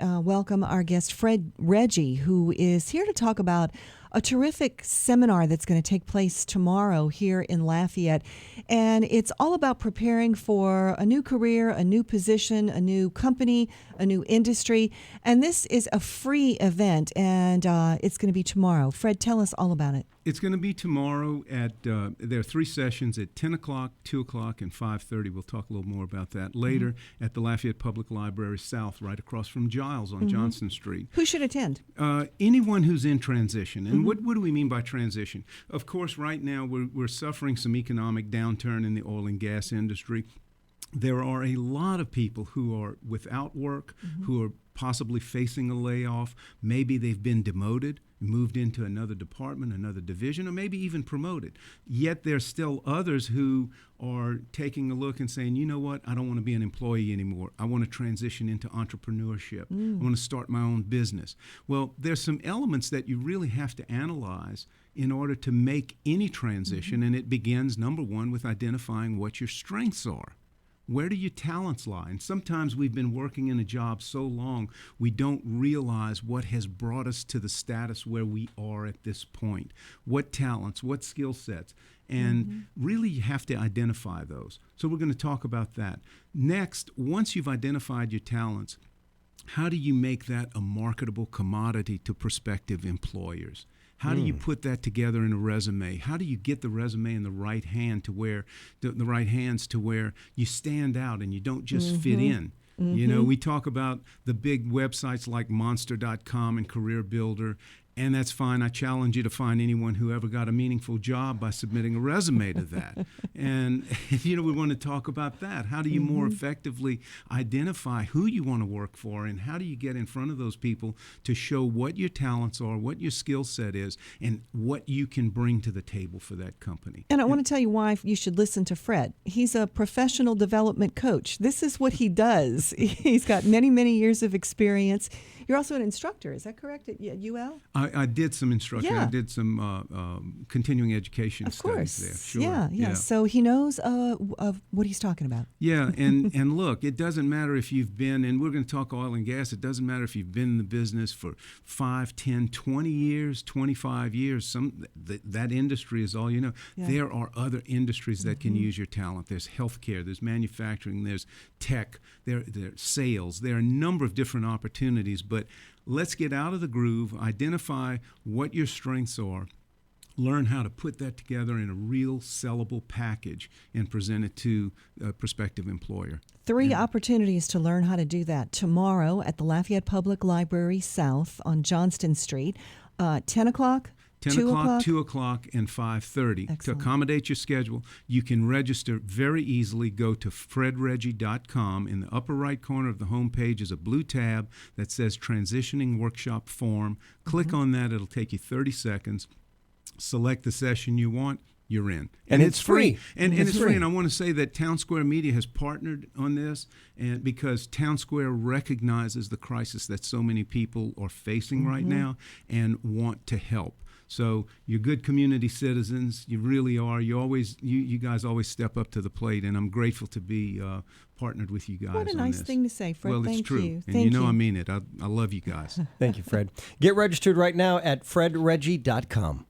welcome our guest, Reggie, who is here to talk about a terrific seminar that's going to take place tomorrow here in Lafayette. And it's all about preparing for a new career, a new position, a new company, a new industry. And this is a free event, and it's going to be tomorrow. Fred, tell us all about it. It's going to be tomorrow at, there are 3 sessions at 10 o'clock, 2 o'clock, and 5:30. We'll talk a little more about that later at the Lafayette Public Library South, right across from Giles on Johnston Street. Who should attend? Anyone who's in transition. And what do we mean by transition? Of course, right now we're suffering some economic downturn in the oil and gas industry. There are a lot of people who are without work, who are possibly facing a layoff. Maybe they've been demoted, moved into another department, another division, or maybe even promoted. Yet there's still others who are taking a look and saying, you know what, I don't want to be an employee anymore. I want to transition into entrepreneurship. I want to start my own business. Well, there's some elements that you really have to analyze in order to make any transition, and it begins, number one, with identifying what your strengths are. Where do your talents lie? And sometimes we've been working in a job so long, we don't realize what has brought us to the status where we are at this point. What talents, what skill sets? And really you have to identify those. So we're going to talk about that. Next, once you've identified your talents, how do you make that a marketable commodity to prospective employers? How do you put that together in a resume? How do you get the resume in the right hand to where the right hands to where you stand out and you don't just fit in? You know, we talk about the big websites like Monster.com and Career Builder, and that's fine. I challenge you to find anyone who ever got a meaningful job by submitting a resume to that. And, you know, we want to talk about that. How do you more effectively identify who you want to work for, and how do you get in front of those people to show what your talents are, what your skill set is, and what you can bring to the table for that company. And I want to tell you why you should listen to Fred. He's a professional development coach. This is what he does. He's got many, many years of experience. You're also an instructor, is that correct, at UL? I did some instruction. I did some continuing education studies there. Sure. Yeah. So he knows of what he's talking about. Yeah, and look, it doesn't matter if you've been, and we're going to talk oil and gas, it doesn't matter if you've been in the business for 5, 10, 20 years, 25 years. That industry is all you know. Yeah. There are other industries that can use your talent. There's healthcare, there's manufacturing, there's tech, there's sales. There are a number of different opportunities, but let's get out of the groove, identify what your strengths are, learn how to put that together in a real sellable package, and present it to a prospective employer. 3 opportunities to learn how to do that. Tomorrow at the Lafayette Public Library South on Johnston Street, 10 o'clock. 10 o'clock, 2 o'clock, and 5:30. Excellent. To accommodate your schedule, you can register very easily. Go to fredreggie.com. In the upper right corner of the home page is a blue tab that says Transitioning Workshop Form. Click on that. It'll take you 30 seconds. Select the session you want. You're in. And it's free. And it's free. And I want to say that Town Square Media has partnered on this, and because Town Square recognizes the crisis that so many people are facing right now and want to help. So you're good community citizens. You really are. You guys always step up to the plate, and I'm grateful to be partnered with you guys. What a nice thing to say, Fred. Well, it's Thank true. you. And Thank you know I mean it. I love you guys. Thank you, Fred. Get registered right now at fredreggie.com.